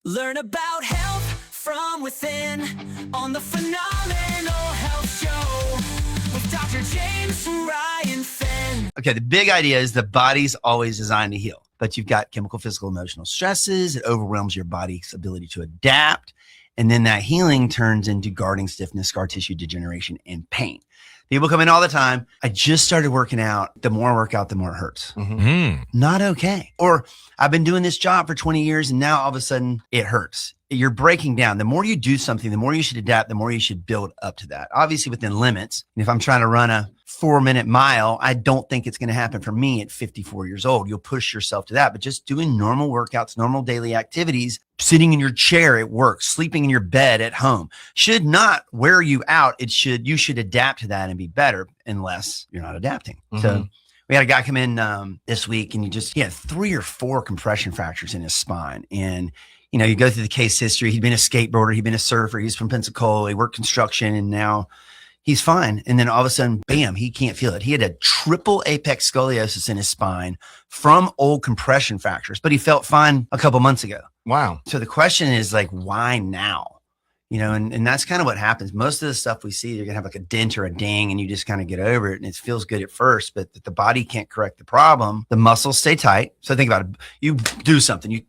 Learn about health from within on the Phenomenal Health Show with Dr. James Ryan Finn. Okay, the big idea is the body's always designed to heal, but you've got chemical, physical, emotional stresses. It overwhelms your body's ability to adapt. And then that healing turns into guarding stiffness, scar tissue degeneration, and pain. People come in all the time. I just started working out. The more I work out, the more it hurts. Mm-hmm. Not okay. Or I've been doing this job for 20 years and now all of a sudden it hurts. You're breaking down. The more you do something, the more you should adapt, the more you should build up to that. Obviously within limits. And if I'm trying to run a 4-minute mile, I don't think it's going to happen for me at 54 years old. You'll push yourself to that. But just doing normal workouts, normal daily activities, sitting in your chair at work, sleeping in your bed at home should not wear you out. You should adapt to that and be better unless you're not adapting. Mm-hmm. So we had a guy come in this week and he had 3 or 4 compression fractures in his spine. And, you know, you go through the case history. He'd been a skateboarder. He'd been a surfer. He's from Pensacola. He worked construction and now he's fine. And then all of a sudden, bam, he can't feel it. He had a triple apex scoliosis in his spine from old compression fractures, but he felt fine a couple months ago. Wow. So the question is like, why now? You know, and that's kind of what happens. Most of the stuff we see, you're going to have like a dent or a ding and you just kind of get over it and it feels good at first, but the body can't correct the problem. The muscles stay tight. So think about it. You do something, you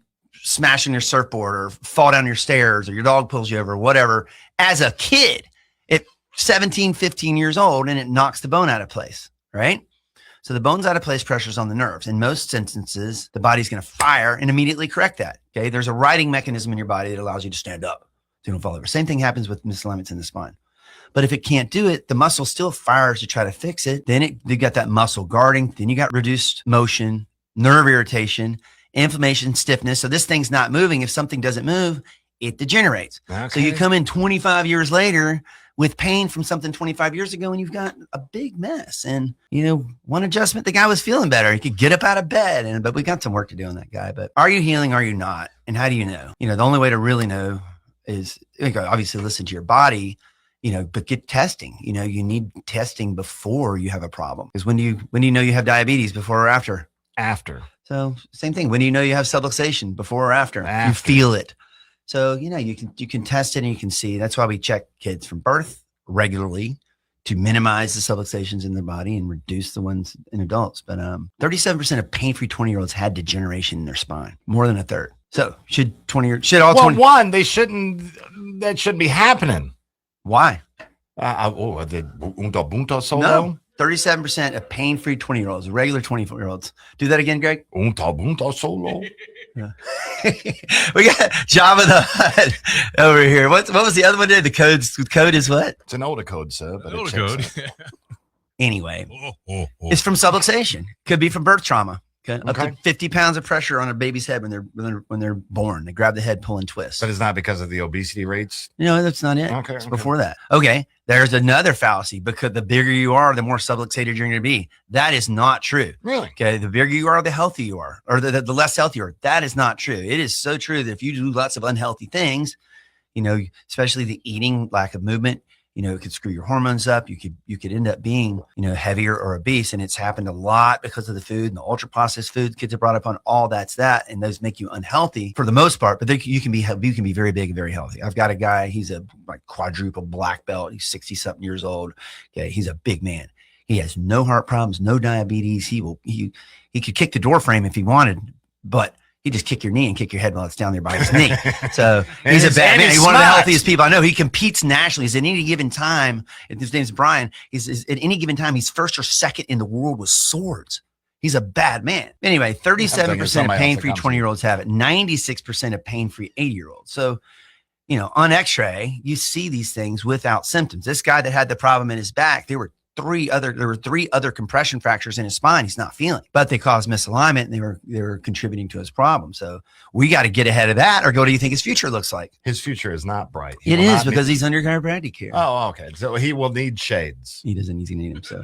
smash on your surfboard or fall down your stairs or your dog pulls you over or whatever as a kid at 17, 15 years old and it knocks the bone out of place, right? So the bone's out of place, pressure's on the nerves. In most instances, the body's going to fire and immediately correct that. Okay. There's a righting mechanism in your body that allows you to stand up. So you don't fall over. Same thing happens with misalignments in the spine. But if it can't do it, the muscle still fires to try to fix it. Then you got that muscle guarding. Then you got reduced motion, nerve irritation, inflammation, stiffness. So this thing's not moving. If something doesn't move, it degenerates. Okay. So you come in 25 years later with pain from something 25 years ago and you've got a big mess. And, you know, one adjustment, the guy was feeling better. He could get up out of bed. But we got some work to do on that guy. But are you healing? Are you not? And how do you know? You know, the only way to really know is obviously listen to your body, you know, but get testing. You know, you need testing before you have a problem. Because when do you know you have diabetes, before or after? After. So same thing. When do you know you have subluxation, before or after? You feel it. So, you know, you can test it and you can see. That's why we check kids from birth regularly to minimize the subluxations in their body and reduce the ones in adults. But 37% of pain-free 20-year-olds had degeneration in their spine, more than a third. So should all 20? One, that shouldn't be happening. Why? The bunto solo? No. 37% of pain-free 20-year-olds, regular 24-year-olds. Do that again, Greg. Bunto solo. Yeah. We got Java the Hutt over here. What was the other one? The code is what? It's an older code, sir. But older code. Anyway, it's from subluxation. Could be from birth trauma. Okay. Up to 50 pounds of pressure on a baby's head when they're born. They grab the head, pull, and twist. But it's not because of the obesity rates? No, that's not it. Okay. It's before that. Okay. There's another fallacy. Because the bigger you are, the more subluxated you're going to be. That is not true. Really? Okay. The bigger you are, the healthier you are. Or the less healthy you are. That is not true. It is so true that if you do lots of unhealthy things, you know, especially the eating, lack of movement, you know, it could screw your hormones up. You could end up being, you know, heavier or obese. And it's happened a lot because of the food and the ultra processed foods kids are brought up on. All that's that. And those make you unhealthy for the most part, but you can be very big and very healthy. I've got a guy, he's a quadruple black belt. He's 60 something years old. Okay. He's a big man. He has no heart problems, no diabetes. He could kick the door frame if he wanted, but he just kick your knee and kick your head while it's down there by his knee. So he's a bad man. He's one of the healthiest people I know. He competes nationally. He's at any given time. His name's Brian. He's at any given time, he's first or second in the world with swords. He's a bad man. Anyway, 37% of pain-free 20-year-olds have it. 96% of pain-free 80-year-olds. So, you know, on x-ray, you see these things without symptoms. This guy that had the problem in his back, there were 3 other compression fractures in his spine. He's not feeling, but they caused misalignment and they were contributing to his problem. So we got to get ahead of that, or what do you think his future looks like? His future is not bright. It is because he's under chiropractic care. Oh, okay. So he will need shades. He doesn't need them. So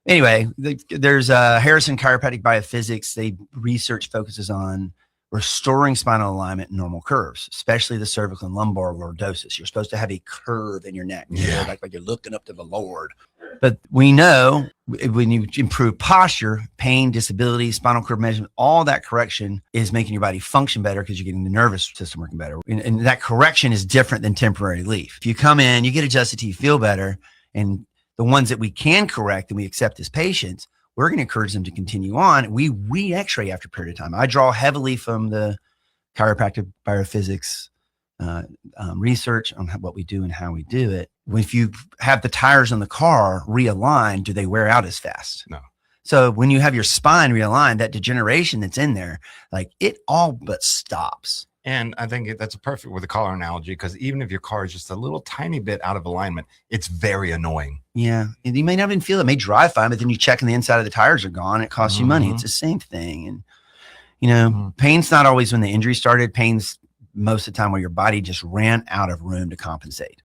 anyway, there's Harrison Chiropractic Biophysics. They research focuses on restoring spinal alignment and normal curves, especially the cervical and lumbar lordosis. You're supposed to have a curve in your neck. Yeah. Like you're looking up to the Lord. But we know when you improve posture, pain, disability, spinal cord measurement, all that correction is making your body function better because you're getting the nervous system working better. And that correction is different than temporary relief. If you come in, you get adjusted till you feel better. And the ones that we can correct and we accept as patients, we're going to encourage them to continue on. We re-x-ray after a period of time. I draw heavily from the chiropractic biophysics research on what we do and how we do it. If you have the tires on the car realigned, do they wear out as fast? No. So when you have your spine realigned, that degeneration that's in there, like it all but stops. And I think that's perfect with the car analogy, because even if your car is just a little tiny bit out of alignment, it's very annoying. Yeah. And you may not even feel it. It may drive fine, but then you check and the inside of the tires are gone. It costs you money. It's the same thing. And, you know, pain's not always when the injury started. Pain's most of the time where your body just ran out of room to compensate.